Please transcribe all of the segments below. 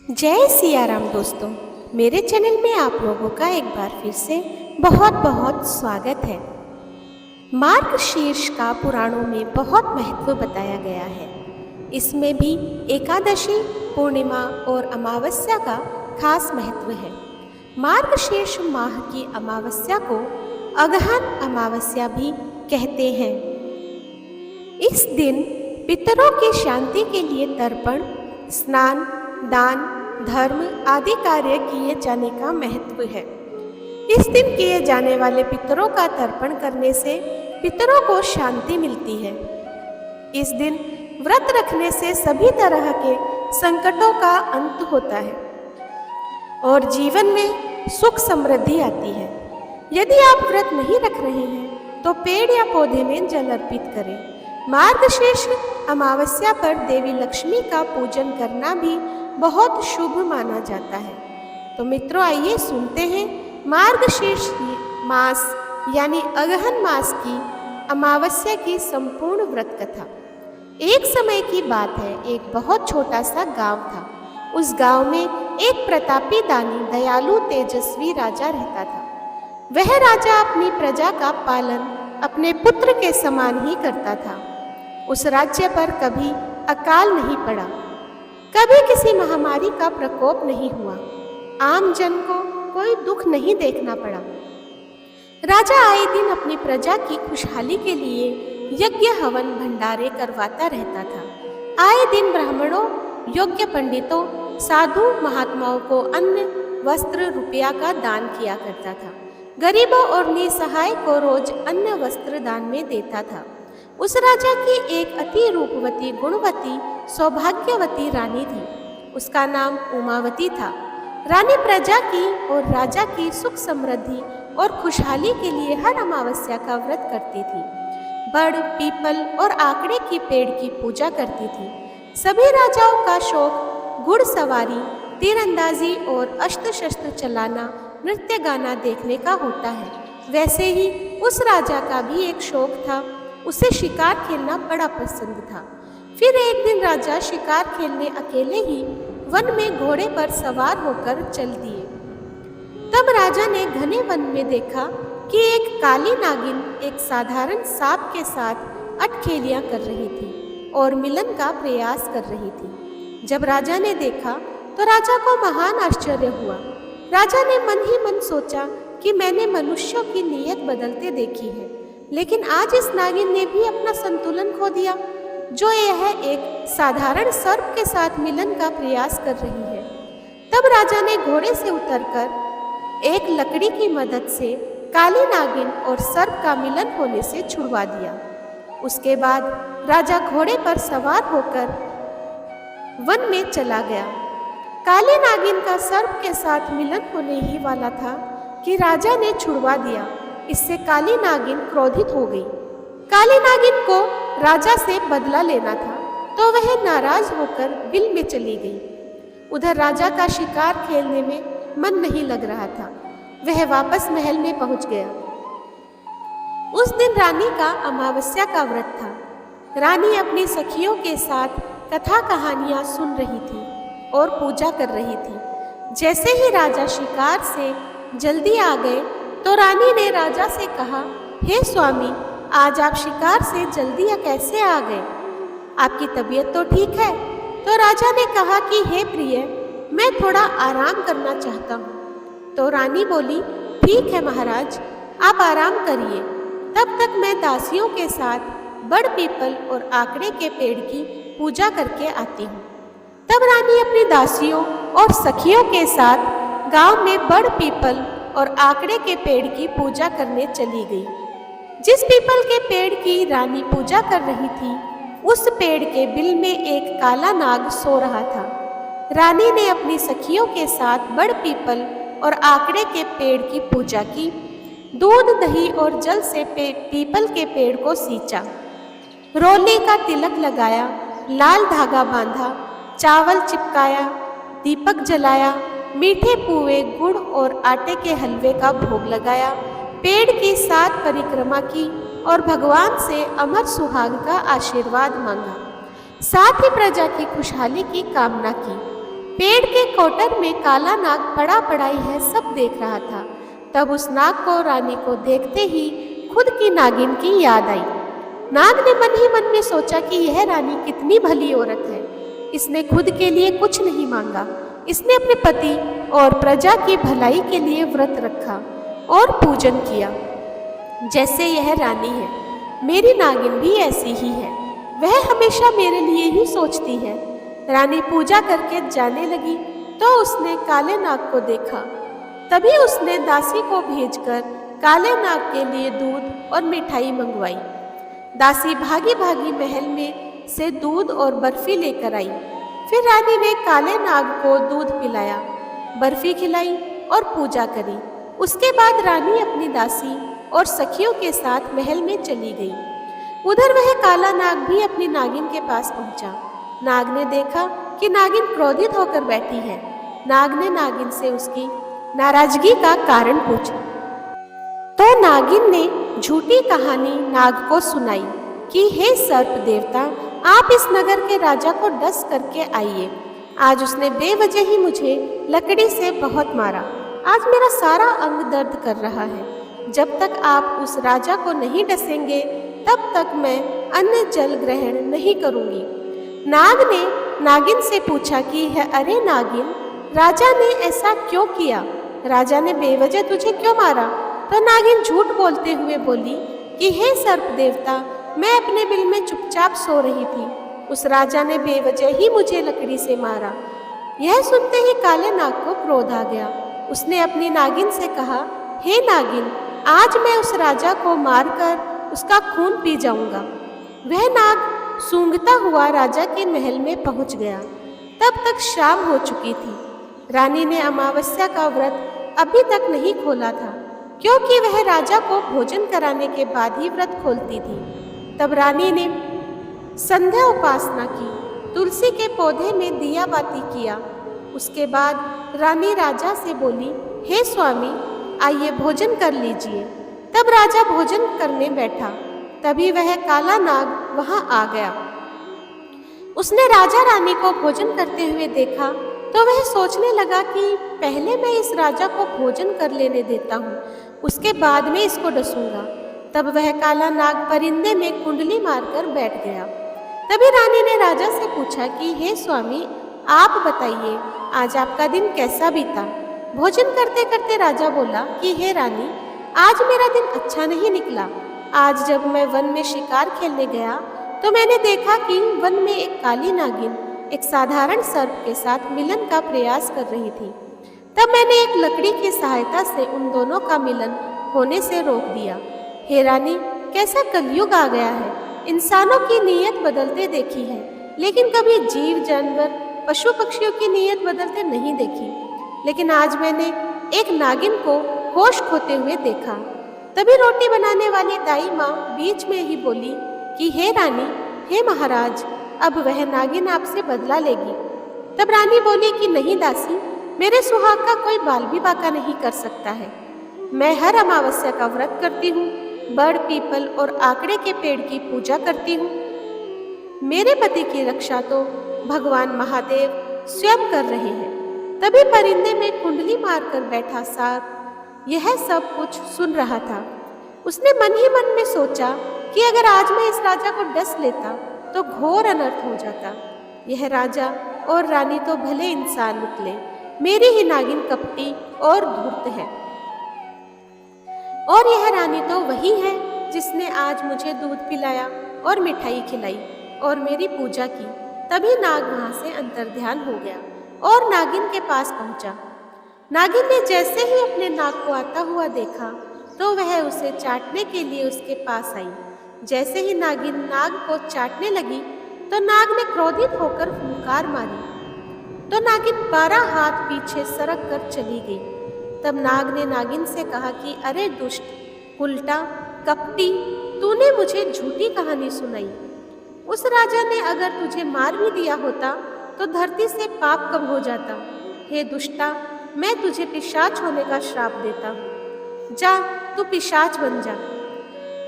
जय सिया राम दोस्तों, मेरे चैनल में आप लोगों का एक बार फिर से बहुत बहुत स्वागत है। मार्गशीर्ष का पुराणों में बहुत महत्व बताया गया है। इसमें भी एकादशी, पूर्णिमा और अमावस्या का खास महत्व है। मार्गशीर्ष माह की अमावस्या को अगहन अमावस्या भी कहते हैं। इस दिन पितरों की शांति के लिए तर्पण, स्नान, दान, धर्म आदि कार्य किए जाने का महत्व है। इस दिन किए जाने वाले पितरों का तर्पण करने से पितरों को शांति मिलती है। इस दिन व्रत रखने से सभी तरह के संकटों का अंत होता है और जीवन में सुख समृद्धि आती है। यदि आप व्रत नहीं रख रहे हैं तो पेड़ या पौधे में जल अर्पित करें। मार्गशीर्ष अमावस्या पर देवी लक्ष्मी का पूजन करना भी बहुत शुभ माना जाता है। तो मित्रों, आइए सुनते हैं मार्गशीर्ष मास यानी अगहन मास की अमावस्या की संपूर्ण व्रत कथा। एक समय की बात है, एक बहुत छोटा सा गांव था। उस गांव में एक प्रतापी, दानी, दयालु, तेजस्वी राजा रहता था। वह राजा अपनी प्रजा का पालन अपने पुत्र के समान ही करता था। उस राज्य पर कभी अकाल नहीं पड़ा, कभी किसी महामारी का प्रकोप नहीं हुआ, आम जन को कोई दुख नहीं देखना पड़ा। राजा आए दिन अपनी प्रजा की खुशहाली के लिए यज्ञ, हवन, भंडारे करवाता रहता था। आए दिन ब्राह्मणों, योग्य पंडितों, साधु महात्माओं को अन्न, वस्त्र, रुपया का दान किया करता था। गरीबों और निसहाय को रोज अन्न वस्त्र दान में देता था। उस राजा की एक अति रूपवती, गुणवती, सौभाग्यवती रानी थी। उसका नाम उमावती था। रानी प्रजा की और राजा की सुख समृद्धि और खुशहाली के लिए हर अमावस्या का व्रत करती थी। बड़, पीपल और आकड़े की पेड़ की पूजा करती थी। सभी राजाओं का शौक घुड़सवारी, तीरंदाजी और अस्त्र शस्त्र चलाना, नृत्य गाना देखने का होता है। वैसे ही उस राजा का भी एक शौक था, उसे शिकार खेलना बड़ा पसंद था। फिर एक दिन राजा शिकार खेलने अकेले ही वन में घोड़े पर सवार होकर चल दिए। तब राजा ने घने वन में देखा कि एक काली नागिन एक साधारण सांप के साथ अटखेलियां कर रही थी और मिलन का प्रयास कर रही थी। जब राजा ने देखा तो राजा को महान आश्चर्य हुआ। राजा ने मन ही मन सोचा कि मैंने मनुष्यों की नीयत बदलते देखी है, लेकिन आज इस नागिन ने भी अपना संतुलन खो दिया, जो यह एक साधारण सर्प के साथ मिलन का प्रयास कर रही है। तब राजा ने घोड़े से उतरकर एक लकड़ी की मदद से काली नागिन और सर्प का मिलन होने से छुड़वा दिया। उसके बाद राजा घोड़े पर सवार होकर वन में चला गया। काली नागिन का सर्प के साथ मिलन होने ही वाला था कि राजा ने छुड़वा दिया। इससे काली नागिन क्रोधित हो गई। काली नागिन को राजा से बदला लेना था, तो वह नाराज होकर बिल में चली गई। उधर राजा का शिकार खेलने में मन नहीं लग रहा था। वह वापस महल में पहुंच गया। उस दिन रानी का अमावस्या का व्रत था। रानी अपनी सखियों के साथ कथा कहानियां सुन रही थी और पूजा कर रही थी। जैसे ही राजा शिकार से जल्दी आ गए तो रानी ने राजा से कहा, हे स्वामी, आज आप शिकार से जल्दी या कैसे आ गए? आपकी तबीयत तो ठीक है? तो राजा ने कहा कि हे प्रिय, मैं थोड़ा आराम करना चाहता हूँ। तो रानी बोली, ठीक है महाराज, आप आराम करिए, तब तक मैं दासियों के साथ बड़, पीपल और आकड़े के पेड़ की पूजा करके आती हूँ। तब रानी अपनी दासियों और सखियों के साथ गांव में बड़, पीपल और आकड़े के पेड़ की पूजा करने चली गई। जिस पीपल के पेड़ की रानी पूजा कर रही थी, उस पेड़ के बिल में एक काला नाग सो रहा था। रानी ने अपनी सखियों के साथ बड़, पीपल और आकड़े के पेड़ की पूजा की। दूध, दही और जल से पीपल के पेड़ को सींचा, रोली का तिलक लगाया, लाल धागा बांधा, चावल चिपकाया, दीपक जलाया, मीठे पुए, गुड़ और आटे के हलवे का भोग लगाया, पेड़ की 7 परिक्रमा की और भगवान से अमर सुहाग का आशीर्वाद मांगा। साथ ही प्रजा की खुशहाली की कामना की। पेड़ के कोटर में काला नाग पड़ा पड़ाई है सब देख रहा था। तब उस नाग को रानी को देखते ही खुद की नागिन की याद आई। नाग ने मन ही मन में सोचा कि यह रानी कितनी भली औरत है। इसने खुद के लिए कुछ नहीं मांगा। इसने अपने पति और प्रजा की भलाई के लिए व्रत रखा और पूजन किया। जैसे यह रानी है, मेरी नागिन भी ऐसी ही है। वह हमेशा मेरे लिए ही सोचती है। रानी पूजा करके जाने लगी तो उसने काले नाग को देखा। तभी उसने दासी को भेजकर काले नाग के लिए दूध और मिठाई मंगवाई। दासी भागी भागी महल में से दूध और बर्फी लेकर आई। फिर रानी ने काले नाग को दूध पिलाया, बर्फी खिलाई और पूजा करी। उसके बाद रानी अपनी दासी और सखियों के साथ महल में चली गई। उधर वह काला नाग भी अपनी नागिन के पास पहुंचा। नाग ने देखा कि नागिन क्रोधित होकर बैठी है। नाग ने नागिन से उसकी नाराजगी का कारण पूछा तो नागिन ने झूठी कहानी नाग को सुनाई कि हे सर्प देवता, आप इस नगर के राजा को डस करके आइए। आज उसने बेवजह ही मुझे लकड़ी से बहुत मारा। आज मेरा सारा अंग दर्द कर रहा है। जब तक आप उस राजा को नहीं डसेंगे तब तक मैं अन्न जल ग्रहण नहीं करूंगी। नाग ने नागिन से पूछा कि अरे नागिन, राजा ने ऐसा क्यों किया? राजा ने बेवजह तुझे क्यों मारा? तो नागिन झूठ बोलते हुए बोली कि हे सर्प देवता, मैं अपने बिल में चुपचाप सो रही थी। उस राजा ने बेवजह ही मुझे लकड़ी से मारा। यह सुनते ही काले नाग को क्रोध आ गया। उसने अपनी नागिन से कहा, हे नागिन, आज मैं उस राजा को मारकर उसका खून पी जाऊंगा। वह नाग सूंघता हुआ राजा के महल में पहुंच गया। तब तक शाम हो चुकी थी। रानी ने अमावस्या का व्रत अभी तक नहीं खोला था, क्योंकि वह राजा को भोजन कराने के बाद ही व्रत खोलती थी। तब रानी ने संध्या उपासना की, तुलसी के पौधे में दिया बाती किया। उसके बाद रानी राजा से बोली, हे स्वामी, आइए भोजन कर लीजिए। तब राजा भोजन करने बैठा। तभी वह काला नाग वहां आ गया। उसने राजा रानी को भोजन करते हुए देखा तो वह सोचने लगा कि पहले मैं इस राजा को भोजन कर लेने देता हूँ, उसके बाद में इसको डसूंगा। तब वह काला नाग परिंदे में कुंडली मारकर बैठ गया। तभी रानी ने राजा से पूछा कि हे स्वामी, आप बताइए आज आपका दिन कैसा बीता? भोजन करते करते राजा बोला कि हे रानी, आज मेरा दिन अच्छा नहीं निकला। आज जब मैं वन में शिकार खेलने गया तो मैंने देखा कि वन में एक काली नागिन एक साधारण सर्प के साथ मिलन का प्रयास कर रही थी। तब मैंने एक लकड़ी की सहायता से उन दोनों का मिलन होने से रोक दिया। हे रानी, कैसा कलयुग आ गया है। इंसानों की नीयत बदलते देखी है, लेकिन कभी जीव जानवर पशु पक्षियों की नीयत बदलते नहीं देखी। लेकिन आज मैंने एक नागिन को होश खोते हुए देखा। तभी रोटी बनाने वाली दाई माँ बीच में ही बोली कि हे रानी, हे महाराज, अब वह नागिन आपसे बदला लेगी। तब रानी बोली कि नहीं दासी, मेरे सुहाग का कोई बाल भी बाका नहीं कर सकता है। मैं हर अमावस्या का व्रत करती हूँ, बड़ पीपल और आकड़े के पेड़ की पूजा करती हूँ। मेरे पति की रक्षा तो भगवान महादेव स्वयं कर रहे हैं। तभी परिंदे में कुंडली मारकर बैठा सांप यह सब कुछ सुन रहा था। उसने मन ही मन में सोचा कि अगर आज मैं इस राजा को डस लेता तो घोर अनर्थ हो जाता। यह राजा और रानी तो भले इंसान निकले, मेरी ही नागिन कपटी और धूर्त है। और यह रानी तो वही है जिसने आज मुझे दूध पिलाया और मिठाई खिलाई और मेरी पूजा की। तभी नाग वहां से अंतर्ध्यान हो गया और नागिन के पास पहुंचा। नागिन ने जैसे ही अपने नाग को आता हुआ देखा तो वह उसे चाटने के लिए उसके पास आई। जैसे ही नागिन नाग को चाटने लगी तो नाग ने क्रोधित होकर फुंकार मारी तो नागिन 12 हाथ पीछे सरक कर चली गई। तब नाग ने नागिन से कहा कि अरे दुष्ट, उल्टा, कपटी, तूने मुझे झूठी कहानी सुनाई। उस राजा ने अगर तुझे मार भी दिया होता तो धरती से पाप कम हो जाता। हे दुष्टा, मैं तुझे पिशाच होने का श्राप देता हूँ। जा, तू पिशाच बन जा।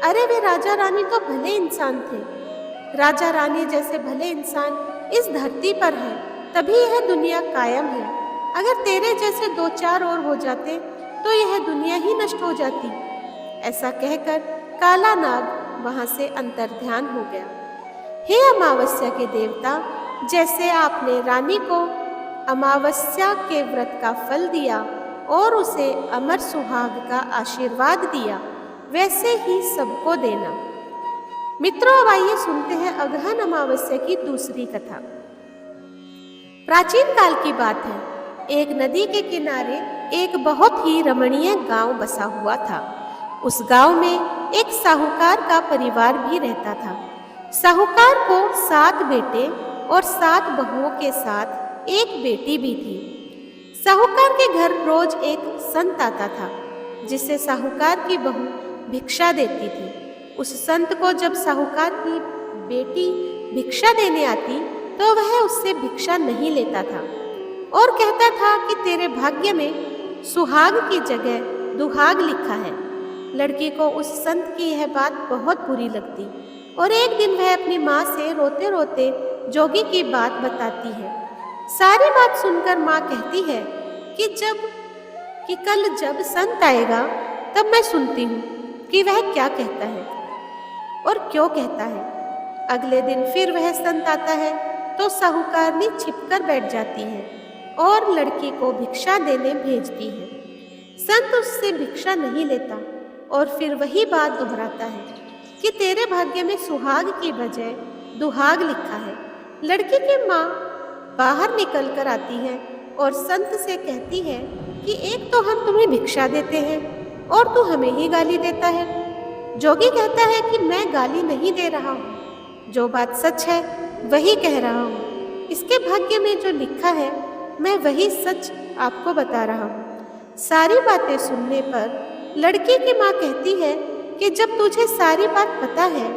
अरे वे राजा रानी तो भले इंसान थे। राजा रानी जैसे भले इंसान इस धरती पर है, तभी यह दुनिया कायम है। अगर तेरे जैसे 2-4 और हो जाते तो यह दुनिया ही नष्ट हो जाती। ऐसा कहकर काला नाग वहां से अंतर्ध्यान हो गया। हे अमावस्या के देवता, जैसे आपने रानी को अमावस्या के व्रत का फल दिया और उसे अमर सुहाग का आशीर्वाद दिया, वैसे ही सबको देना। मित्रों, अब आइए सुनते हैं अगहन अमावस्या की दूसरी कथा। प्राचीन काल की बात है। एक नदी के किनारे एक बहुत ही रमणीय गांव बसा हुआ था। उस गांव में एक साहूकार का परिवार भी रहता था। साहूकार को 7 बेटे और 7 बहुओं के साथ एक बेटी भी थी। साहूकार के घर रोज एक संत आता था, जिसे साहूकार की बहू भिक्षा देती थी। उस संत को जब साहूकार की बेटी भिक्षा देने आती तो वह उससे भिक्षा नहीं लेता था और कहता था कि तेरे भाग्य में सुहाग की जगह दुहाग लिखा है। लड़की को उस संत की यह बात बहुत बुरी लगती और एक दिन वह अपनी माँ से रोते रोते जोगी की बात बताती है। सारी बात सुनकर माँ कहती है कि कल जब संत आएगा तब मैं सुनती हूँ कि वह क्या कहता है और क्यों कहता है। अगले दिन फिर वह संत आता है तो साहूकारनी छिपकर बैठ जाती है और लड़की को भिक्षा देने भेजती है। संत उससे भिक्षा नहीं लेता और फिर वही बात दोहराता है कि तेरे भाग्य में सुहाग की बजाय दुहाग लिखा है। लड़की की माँ बाहर निकल कर आती है और संत से कहती है कि एक तो हम तुम्हें भिक्षा देते हैं और तू हमें ही गाली देता है। जोगी कहता है कि मैं गाली नहीं दे रहा हूँ, जो बात सच है वही कह रहा हूँ। इसके भाग्य में जो लिखा है मैं वही सच आपको बता रहा हूँ। सारी बातें सुनने पर लड़की की माँ कहती है कि जब तुझे सारी बात पता है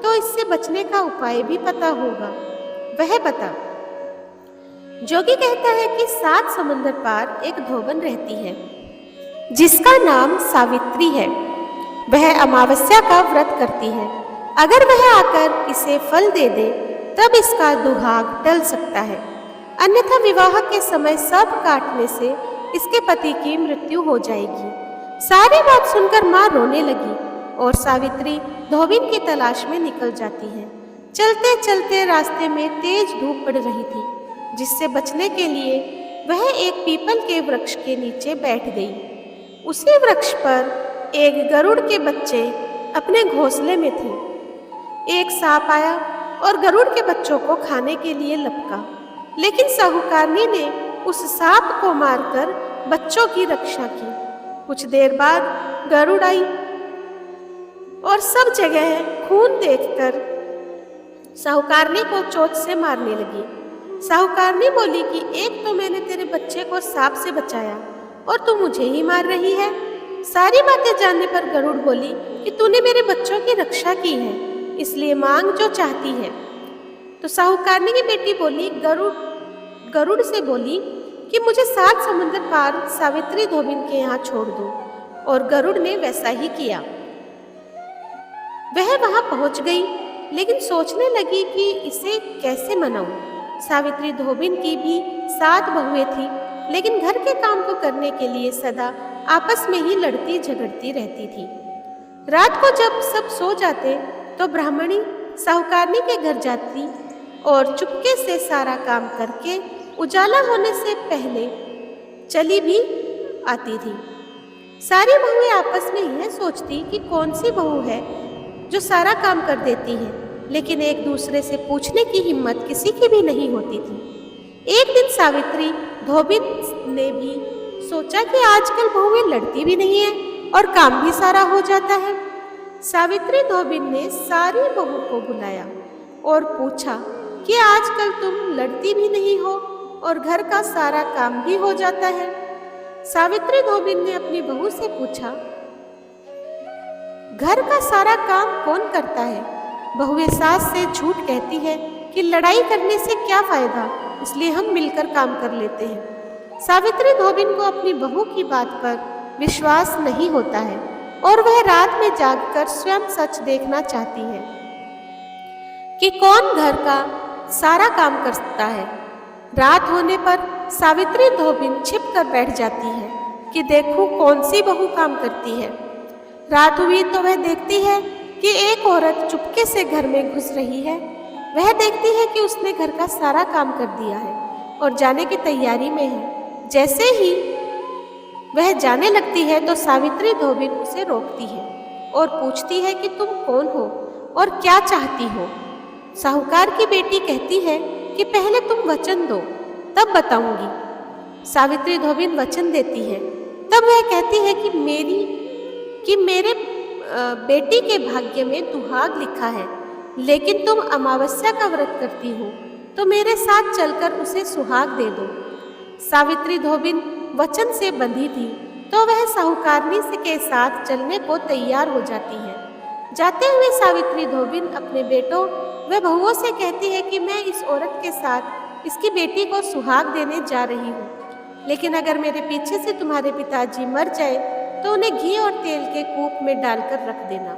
तो इससे बचने का उपाय भी पता होगा, वह बता। जोगी कहता है कि 7 समुंदर पार एक धोबन रहती है जिसका नाम सावित्री है। वह अमावस्या का व्रत करती है। अगर वह आकर इसे फल दे दे तब इसका दुहाग टल सकता है, अन्यथा विवाह के समय सब काटने से इसके पति की मृत्यु हो जाएगी। सारी बात सुनकर माँ रोने लगी और सावित्री धोबिन की तलाश में निकल जाती है। चलते चलते रास्ते में तेज धूप पड़ रही थी, जिससे बचने के लिए वह एक पीपल के वृक्ष के नीचे बैठ गई। उसी वृक्ष पर एक गरुड़ के बच्चे अपने घोंसले में थे। एक सांप आया और गरुड़ के बच्चों को खाने के लिए लपका, लेकिन साहूकारनी ने उस सांप को मारकर बच्चों की रक्षा की। कुछ देर बाद गरुड़ आई और सब जगह खून देखकर साहूकारनी को चोट से मारने लगी। साहूकारनी बोली कि एक तो मैंने तेरे बच्चे को सांप से बचाया और तू मुझे ही मार रही है। सारी बातें जानने पर गरुड़ बोली कि तूने मेरे बच्चों की रक्षा की है, इसलिए मांग जो चाहती है। तो साहूकारनी की बेटी बोली गरुड़ से बोली कि मुझे 7 समुंदर पार सावित्री धोबिन के यहाँ छोड़ दो, और गरुड़ ने वैसा ही किया। वह वहां पहुंच गई, लेकिन सोचने लगी कि इसे कैसे मनाऊं। सावित्री धोबिन की भी 7 बहुएं थी, लेकिन घर के काम को करने के लिए सदा आपस में ही लड़ती झगड़ती रहती थी। रात को जब सब सो जाते तो ब्राह्मणी साहूकारनी के घर जाती और चुपके से सारा काम करके उजाला होने से पहले चली भी आती थी। सारी बहुएं आपस में यह सोचती कि कौन सी बहू है जो सारा काम कर देती है, लेकिन एक दूसरे से पूछने की हिम्मत किसी की भी नहीं होती थी। एक दिन सावित्री धोबिन ने भी सोचा कि आजकल बहुएं लड़ती भी नहीं है और काम भी सारा हो जाता है। सावित्री धोबिन ने सारी बहू को बुलाया और पूछा कि आजकल तुम लड़ती भी नहीं हो और घर का सारा काम भी हो जाता है। सावित्री धोबिन ने अपनी बहू से पूछा, घर का सारा काम कौन करता है? बहुएं सास से झूठ कहती है कि लड़ाई करने से क्या फायदा, इसलिए हम मिलकर काम कर लेते हैं। सावित्री धोबिन को अपनी बहू की बात पर विश्वास नहीं होता है और वह रात में जागकर स्वयं सच देखना चाहती है कि कौन घर का सारा काम कर सकता है। रात होने पर सावित्री धोबिन छिप कर बैठ जाती है कि देखूं कौन सी बहू काम करती है। रात हुई तो वह देखती है कि एक औरत चुपके से घर में घुस रही है। वह देखती है कि उसने घर का सारा काम कर दिया है और जाने की तैयारी में है। जैसे ही वह जाने लगती है तो सावित्री धोबिन उसे रोकती है और पूछती है कि तुम कौन हो और क्या चाहती हो। साहूकार की बेटी कहती है कि पहले तुम वचन दो, तब बताऊंगी। सावित्री धोबिन वचन देती है। तब वह कहती है कि मेरे बेटी के भाग्य में दुहाग लिखा है, लेकिन तुम अमावस्या का व्रत करती हो तो मेरे साथ चलकर उसे सुहाग दे दो। सावित्री धोबिन वचन से बंधी थी तो वह साहूकारनी से के साथ चलने को तैयार हो जाती है। जाते हुए सावित्री धोबिन अपने बेटों व बहुओं से कहती है कि मैं इस औरत के साथ इसकी बेटी को सुहाग देने जा रही हूँ, लेकिन अगर मेरे पीछे से तुम्हारे पिताजी मर जाए तो उन्हें घी और तेल के कूप में डालकर रख देना।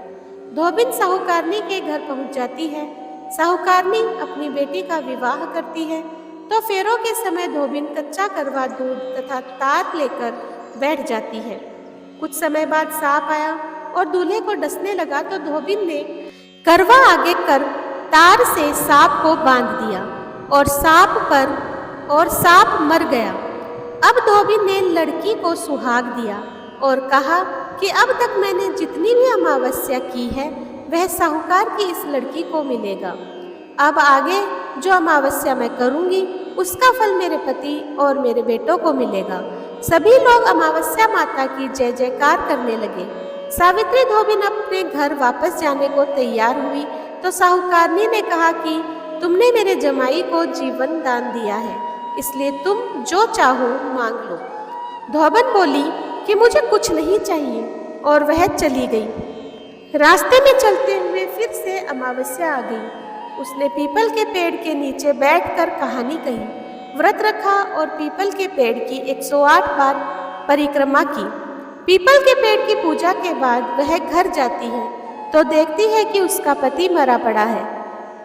धोबिन साहूकारनी के घर पहुंच जाती है। साहूकारनी अपनी बेटी का विवाह करती है तो फेरों के समय धोबिन कच्चा करवा दूध तथा तार लेकर बैठ जाती है। कुछ समय बाद सांप आया और दूल्हे को डसने लगा तो धोबिन ने करवा आगे कर तार से सांप को बांध दिया और सांप मर गया। अब धोबिन ने लड़की को सुहाग दिया और कहा कि अब तक मैंने जितनी भी अमावस्या की है वह साहूकार की इस लड़की को मिलेगा। अब आगे जो अमावस्या मैं करूंगी उसका फल मेरे पति और मेरे बेटों को मिलेगा। सभी लोग अमावस्या माता की जय जयकार करने लगे। सावित्री धोबिन अपने घर वापस जाने को तैयार हुई तो साहूकारनी ने कहा कि तुमने मेरे जमाई को जीवन दान दिया है, इसलिए तुम जो चाहो मांग लो। धोबन बोली कि मुझे कुछ नहीं चाहिए और वह चली गई। रास्ते में चलते हुए फिर से अमावस्या आ गई। उसने पीपल के पेड़ के नीचे बैठकर कहानी कही, व्रत रखा और पीपल के पेड़ की 108 बार परिक्रमा की। पीपल के पेड़ की पूजा के बाद वह घर जाती है तो देखती है कि उसका पति मरा पड़ा है।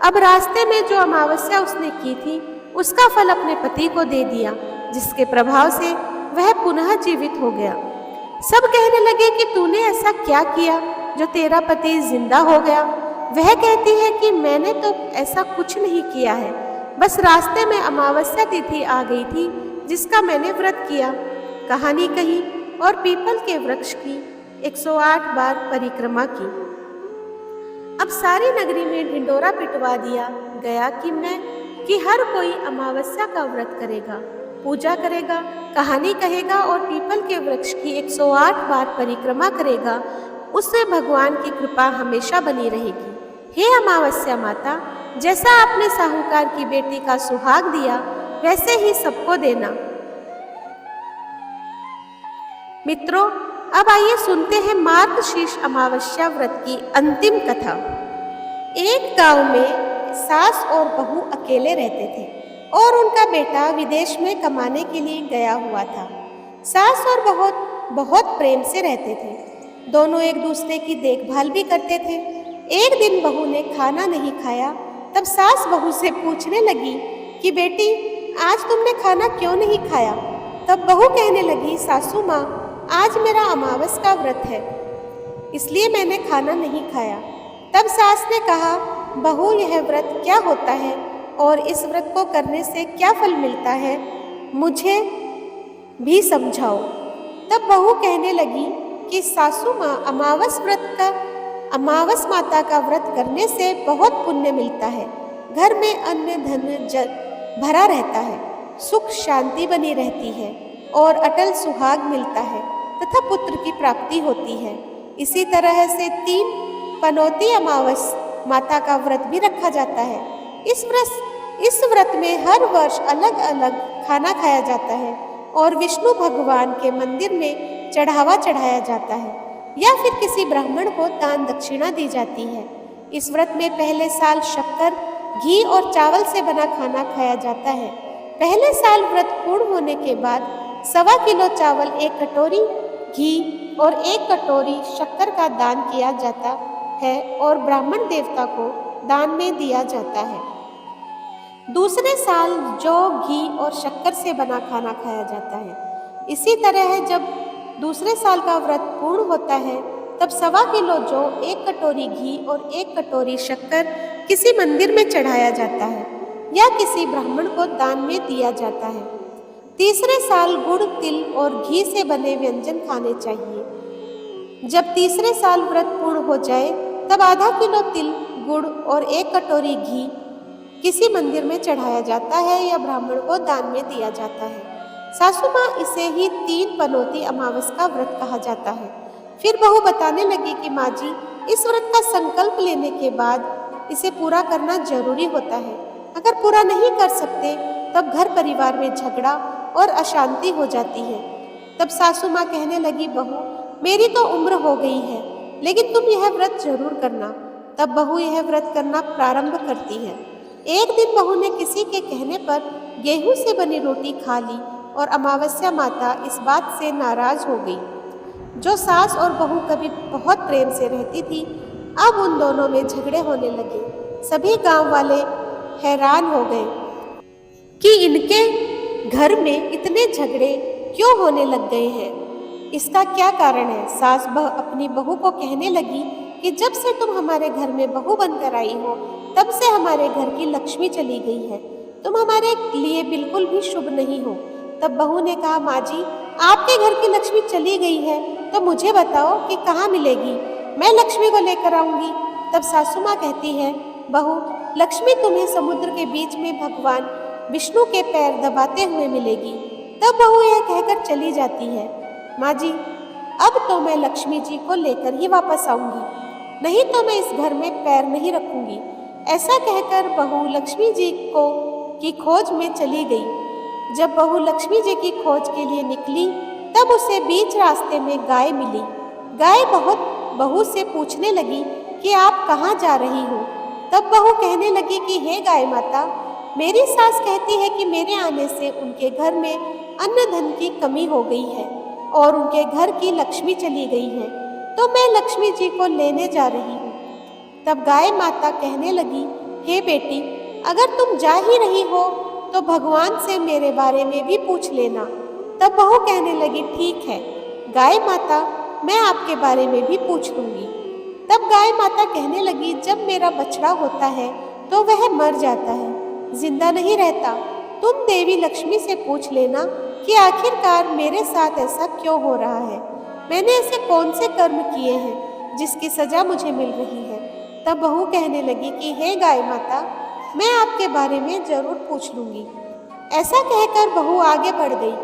अब रास्ते में जो अमावस्या उसने की थी उसका फल अपने पति को दे दिया, जिसके प्रभाव से वह पुनः जीवित हो गया। सब कहने लगे कि तूने ऐसा क्या किया जो तेरा पति जिंदा हो गया। वह कहती है कि मैंने तो ऐसा कुछ नहीं किया है, बस रास्ते में अमावस्या तिथि आ गई थी जिसका मैंने व्रत किया। कहानी कही और पीपल के वृक्ष की 108 बार परिक्रमा की। अब सारी नगरी में ढिंडोरा पिटवा दिया गया कि हर कोई अमावस्या का व्रत करेगा, पूजा करेगा, कहानी कहेगा और पीपल के वृक्ष की 108 बार परिक्रमा करेगा, उससे भगवान की कृपा हमेशा बनी रहेगी। हे अमावस्या माता, जैसा आपने साहूकार की बेटी का सुहाग दिया वैसे ही सबको देना। मित्रों, अब आइए सुनते हैं मार्गशीर्ष अमावस्या व्रत की अंतिम कथा। एक गांव में सास और बहू अकेले रहते थे और उनका बेटा विदेश में कमाने के लिए गया हुआ था। सास और बहुत प्रेम से रहते थे। दोनों एक दूसरे की देखभाल भी करते थे। एक दिन बहू ने खाना नहीं खाया, तब सास बहू से पूछने लगी कि बेटी, आज तुमने खाना क्यों नहीं खाया? तब बहू कहने लगी, सासू माँ, आज मेरा अमावस का व्रत है, इसलिए मैंने खाना नहीं खाया। तब सास ने कहा, बहू, यह व्रत क्या होता है और इस व्रत को करने से क्या फल मिलता है, मुझे भी समझाओ। तब बहू कहने लगी कि सासू माँ, अमावस माता का व्रत करने से बहुत पुण्य मिलता है। घर में अन्न धन भरा रहता है, सुख शांति बनी रहती है और अटल सुहाग मिलता है तथा पुत्र की प्राप्ति होती है। इसी तरह से 3 पनौती अमावस माता का व्रत भी रखा जाता है। इस व्रत में हर वर्ष अलग अलग खाना खाया जाता है और विष्णु भगवान के मंदिर में चढ़ावा चढ़ाया जाता है या फिर किसी ब्राह्मण को दान दक्षिणा दी जाती है। इस व्रत में पहले साल शक्कर, घी और चावल से बना खाना खाया जाता है। पहले साल व्रत पूर्ण होने के बाद 1.25 किलो चावल, 1 कटोरी घी और 1 कटोरी शक्कर का दान किया जाता है और ब्राह्मण देवता को दान में दिया जाता है। दूसरे साल जौ, घी और शक्कर से बना खाना खाया जाता है। इसी तरह है जब दूसरे साल का व्रत पूर्ण होता है तब 1.25 किलो जौ, 1 कटोरी घी और 1 कटोरी शक्कर किसी मंदिर में चढ़ाया जाता है या किसी ब्राह्मण को दान में दिया जाता है। तीसरे साल गुड़, तिल और घी से बने व्यंजन खाने चाहिए। जब तीसरे साल व्रत पूर्ण हो जाए तब आधा किलो तिल, गुड़ और 1 कटोरी घी किसी मंदिर में चढ़ाया जाता है या ब्राह्मण को दान में दिया जाता है। सासू माँ इसे ही 3 पनौती अमावस का व्रत कहा जाता है। फिर बहू बताने लगी कि माँ जी, इस व्रत का संकल्प लेने के बाद इसे पूरा करना जरूरी होता है। अगर पूरा नहीं कर सकते तब घर परिवार में झगड़ा और अशांति हो जाती है। तब सासू माँ कहने लगी, बहू मेरी तो उम्र हो गई है, लेकिन तुम यह व्रत जरूर करना। तब बहू यह व्रत करना प्रारंभ करती है। एक दिन बहू ने किसी के कहने पर गेहूं से बनी रोटी खा ली और अमावस्या माता इस बात से नाराज हो गई। जो सास और बहू कभी बहुत प्रेम से रहती थी, अब उन दोनों में झगड़े होने लगे। सभी गांव वाले हैरान हो गए कि इनके घर में इतने झगड़े क्यों होने लग गए हैं। इसका क्या कारण है। सास अपनी बहू को कहने लगी कि जब से तुम हमारे घर में बहू बनकर आई हो तब से हमारे घर की लक्ष्मी चली गई है। तुम हमारे लिए बिल्कुल भी शुभ नहीं हो। तब बहू ने कहा, माँ जी आपके घर की लक्ष्मी चली गई है तो मुझे बताओ कि कहाँ मिलेगी, मैं लक्ष्मी को लेकर आऊंगी। तब सासू माँ कहती है, बहू लक्ष्मी तुम्हें समुद्र के बीच में भगवान विष्णु के पैर दबाते हुए मिलेगी। तब बहू यह कहकर चली जाती है, माँ जी अब तो मैं लक्ष्मी जी को लेकर ही वापस आऊंगी, नहीं तो मैं इस घर में पैर नहीं रखूंगी। ऐसा कहकर बहू लक्ष्मी जी की खोज में चली गई। जब बहू लक्ष्मी जी की खोज के लिए निकली तब उसे बीच रास्ते में गाय मिली। गाय बहू से पूछने लगी कि आप कहाँ जा रही हो। तब बहू कहने लगी कि हे गाय माता, मेरी सास कहती है कि मेरे आने से उनके घर में अन्न धन की कमी हो गई है और उनके घर की लक्ष्मी चली गई है, तो मैं लक्ष्मी जी को लेने जा रही हूँ। तब गाय माता कहने लगी, हे बेटी अगर तुम जा ही रही हो तो भगवान से मेरे बारे में भी पूछ लेना। तब बहू कहने लगी, ठीक है गाय माता, मैं आपके बारे में भी पूछ लूंगी। तब गाय माता कहने लगी, जब मेरा बछड़ा होता है तो वह मर जाता है, जिंदा नहीं रहता। तुम देवी लक्ष्मी से पूछ लेना कि आखिरकार मेरे साथ ऐसा क्यों हो रहा है, मैंने ऐसे कौन से कर्म किए हैं जिसकी सजा मुझे मिल रही है। तब बहू कहने लगी कि हे गाय माता, मैं आपके बारे में जरूर पूछ लूंगी। ऐसा कहकर बहू आगे बढ़ गई।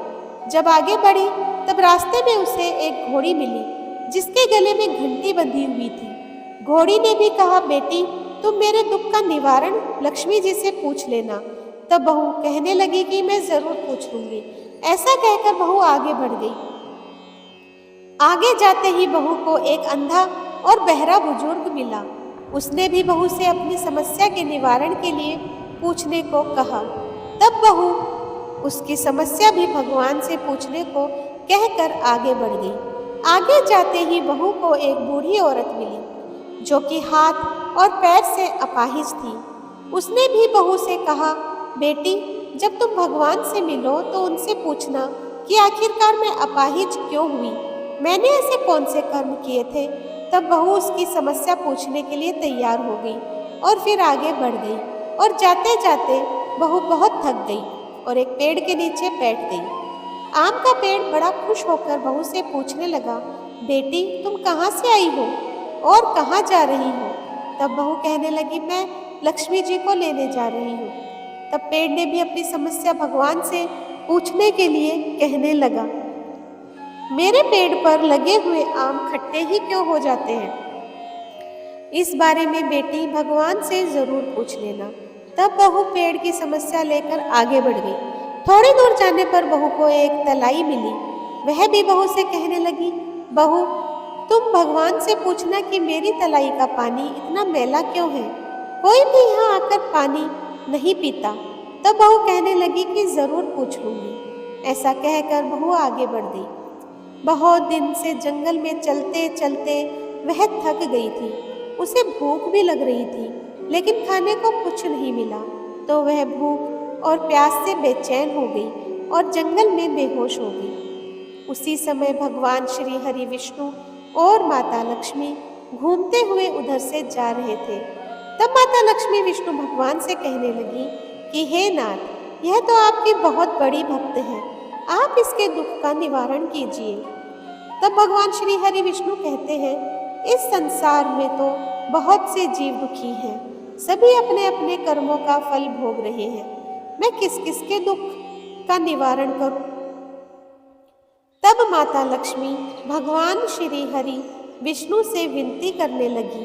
जब आगे बढ़ी तब रास्ते में उसे एक घोड़ी मिली जिसके गले में घंटी बंधी हुई थी। घोड़ी ने भी कहा, बेटी तुम मेरे दुख का निवारण लक्ष्मी जी से पूछ लेना। तब बहू कहने लगी कि मैं जरूर पूछ लूंगी। ऐसा कहकर बहू आगे बढ़ गई। आगे जाते ही बहू को एक अंधा और बहरा बुजुर्ग मिला। उसने भी बहू से अपनी समस्या के निवारण के लिए पूछने को कहा। तब बहू उसकी समस्या भी भगवान से पूछने को कहकर आगे बढ़ गई। आगे जाते ही बहू को एक बूढ़ी औरत मिली जो कि हाथ और पैर से अपाहिज थी। उसने भी बहू से कहा, बेटी जब तुम भगवान से मिलो तो उनसे पूछना कि आखिरकार मैं अपाहिज क्यों हुई, मैंने ऐसे कौन से कर्म किए थे। तब बहू उसकी समस्या पूछने के लिए तैयार हो गई और फिर आगे बढ़ गई। और जाते जाते बहू बहुत थक गई और एक पेड़ के नीचे बैठ गई। आम का पेड़ बड़ा खुश होकर बहू से पूछने लगा, बेटी तुम कहाँ से आई हो और कहाँ जा रही हो। तब बहू कहने लगी, मैं लक्ष्मी जी को लेने जा रही हूँ। तब पेड़ ने भी अपनी समस्या भगवान से पूछने के लिए कहने लगा, मेरे पेड़ पर लगे हुए आम खट्टे ही क्यों हो जाते हैं, इस बारे में बेटी भगवान से जरूर पूछ लेना। तब बहू पेड़ की समस्या लेकर आगे बढ़ गई। थोड़ी दूर जाने पर बहू को एक तलाई मिली। वह भी बहू से कहने लगी, बहू तुम भगवान से पूछना कि मेरी तलाई का पानी इतना मैला क्यों है, कोई भी यहाँ आकर पानी नहीं पीता। तब बहू कहने लगी कि जरूर पूछ लूंगी। ऐसा कहकर बहू आगे बढ़ गई। बहुत दिन से जंगल में चलते चलते वह थक गई थी। उसे भूख भी लग रही थी, लेकिन खाने को कुछ नहीं मिला। तो वह भूख और प्यास से बेचैन हो गई और जंगल में बेहोश हो गई। उसी समय भगवान श्री हरि विष्णु और माता लक्ष्मी घूमते हुए उधर से जा रहे थे। तब माता लक्ष्मी विष्णु भगवान से कहने लगी कि हे नाथ, यह तो आपकी बहुत बड़ी भक्त है, आप इसके दुख का निवारण कीजिए। तब भगवान श्री हरि विष्णु कहते हैं, इस संसार में तो बहुत से जीव दुखी हैं, सभी अपने अपने कर्मों का फल भोग रहे हैं, मैं किस किस के दुख का निवारण करूं। तब माता लक्ष्मी भगवान श्री हरि विष्णु से विनती करने लगी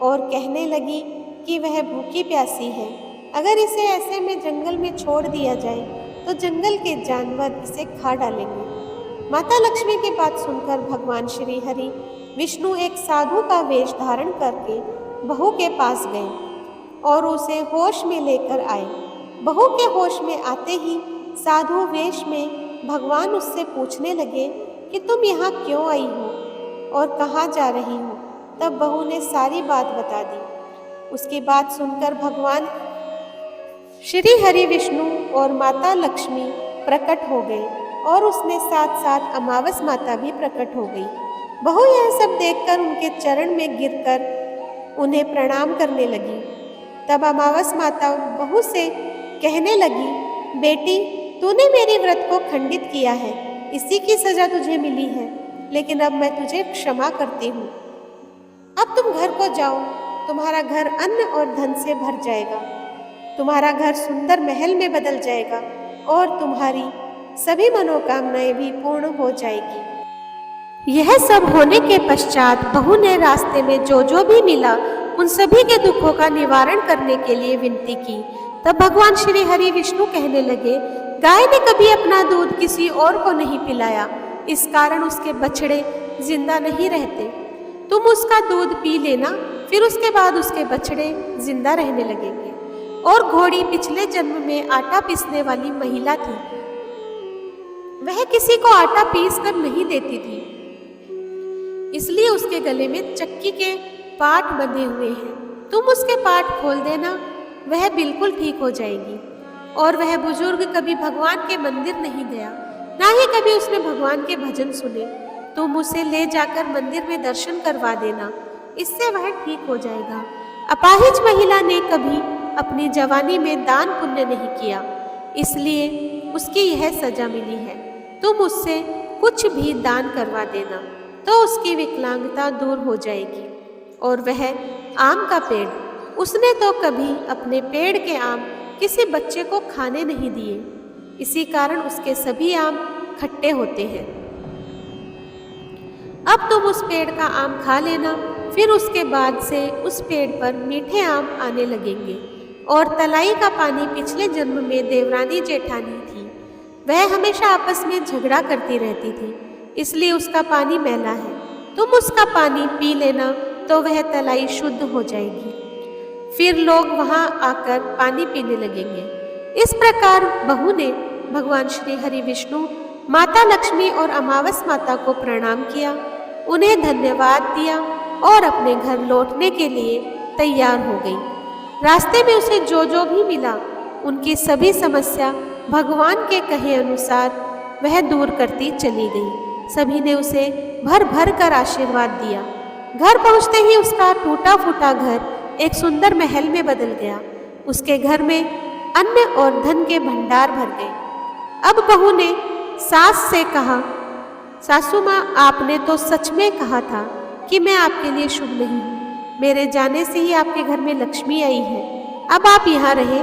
और कहने लगी कि वह भूखी प्यासी है, अगर इसे ऐसे में जंगल में छोड़ दिया जाए तो जंगल के जानवर इसे खा डालेंगे। माता लक्ष्मी की बात सुनकर भगवान श्री हरि विष्णु एक साधु का वेश धारण करके बहू के पास गए और उसे होश में लेकर आए। बहू के होश में आते ही साधु वेश में भगवान उससे पूछने लगे कि तुम यहाँ क्यों आई हो और कहाँ जा रही हो। तब बहू ने सारी बात बता दी। उसकी बात सुनकर भगवान श्री हरि विष्णु और माता लक्ष्मी प्रकट हो गए और उसने साथ साथ अमावस माता भी प्रकट हो गई। बहू यह सब देखकर उनके चरण में गिरकर उन्हें प्रणाम करने लगी। तब अमावस माता बहू से कहने लगी, बेटी, तूने मेरी व्रत को खंडित किया है, इसी की सजा तुझे मिली है, लेकिन अब मैं तुझे क्षमा करती हूँ। अब तुम घर को जाओ, तुम्हारा घर अन्न और धन से भर जाएगा, तुम्हारा घर सुंदर महल में बदल जाएगा और तुम्हारी सभी मनोकामनाएं भी पूर्ण हो जाएगी। यह सब होने के पश्चात बहू ने रास्ते में जो भी मिला उन सभी के दुखों का निवारण करने के लिए विनती की। तब भगवान श्री हरि विष्णु कहने लगे, गाय ने कभी अपना दूध किसी और को नहीं पिलाया, इस कारण उसके बछड़े जिंदा नहीं रहते। तुम उसका दूध पी लेना, फिर उसके बाद उसके बछड़े जिंदा रहने लगेंगे। और घोड़ी पिछले जन्म में आटा पीसने वाली महिला थी, वह किसी को आटा पीस कर नहीं देती थी, इसलिए उसके गले में चक्की के पाट बंधे हुए हैं। तुम उसके पाट खोल देना, वह बिल्कुल ठीक हो जाएगी। और वह बुजुर्ग कभी भगवान के मंदिर नहीं गया, ना ही कभी उसने भगवान के भजन सुने। तुम उसे ले जाकर मंदिर में दर्शन करवा देना, इससे वह ठीक हो जाएगा। अपाहिज महिला ने कभी अपनी जवानी में दान पुण्य नहीं किया, इसलिए उसकी यह सजा मिली है। तुम उससे कुछ भी दान करवा देना तो उसकी विकलांगता दूर हो जाएगी। और वह आम का पेड़, उसने तो कभी अपने पेड़ के आम किसी बच्चे को खाने नहीं दिए, इसी कारण उसके सभी आम खट्टे होते हैं। अब तुम उस पेड़ का आम खा लेना, फिर उसके बाद से उस पेड़ पर मीठे आम आने लगेंगे। और तलाई का पानी पिछले जन्म में देवरानी जेठानी थी, वह हमेशा आपस में झगड़ा करती रहती थी, इसलिए उसका पानी मैला है। तुम उसका पानी पी लेना तो वह तलाई शुद्ध हो जाएगी, फिर लोग वहां आकर पानी पीने लगेंगे। इस प्रकार बहू ने भगवान श्री हरि विष्णु, माता लक्ष्मी और अमावस माता को प्रणाम किया, उन्हें धन्यवाद दिया और अपने घर लौटने के लिए तैयार हो गई। रास्ते में उसे जो भी मिला उनकी सभी समस्या भगवान के कहे अनुसार वह दूर करती चली गई। सभी ने उसे भर भर कर आशीर्वाद दिया। घर पहुंचते ही उसका टूटा फूटा घर एक सुंदर महल में बदल गया। उसके घर में अन्न और धन के भंडार भर गए। अब बहू ने सास से कहा, सासू माँ, आपने तो सच में कहा था कि मैं आपके लिए शुभ नहीं हूँ। मेरे जाने से ही आपके घर में लक्ष्मी आई है, अब आप यहाँ रहे,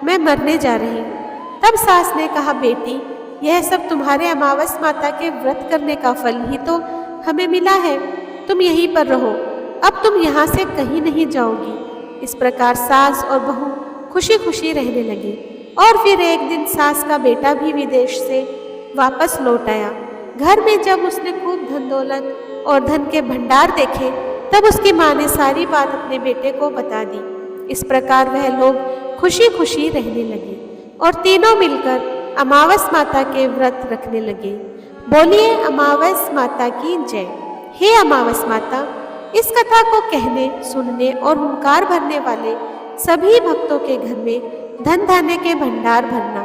मैं मरने जा रही हूँ। तब सास ने कहा, बेटी, यह सब तुम्हारे अमावस माता के व्रत करने का फल ही तो हमें मिला है, तुम यहीं पर रहो, अब तुम यहाँ से कहीं नहीं जाओगी। इस प्रकार सास और बहू खुशी खुशी रहने लगे। और फिर एक दिन सास का बेटा भी विदेश से वापस लौट आया। घर में जब उसने खूब धन दौलत और धन के भंडार देखे, तब उसकी माँ ने सारी बात अपने बेटे को बता दी। इस प्रकार वह लोग खुशी खुशी रहने लगे और तीनों मिलकर अमावस माता के व्रत रखने लगे। बोलिए अमावस माता की जय। हे अमावस माता, इस कथा को कहने, सुनने और हुंकार भरने वाले सभी भक्तों के घर में धन धान्य के भंडार भरना,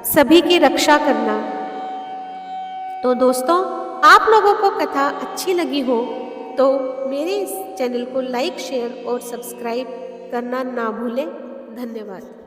सभी की रक्षा करना। तो दोस्तों, आप लोगों को कथा अच्छी लगी हो तो मेरे इस चैनल को लाइक, शेयर और सब्सक्राइब करना ना भूलें। धन्यवाद।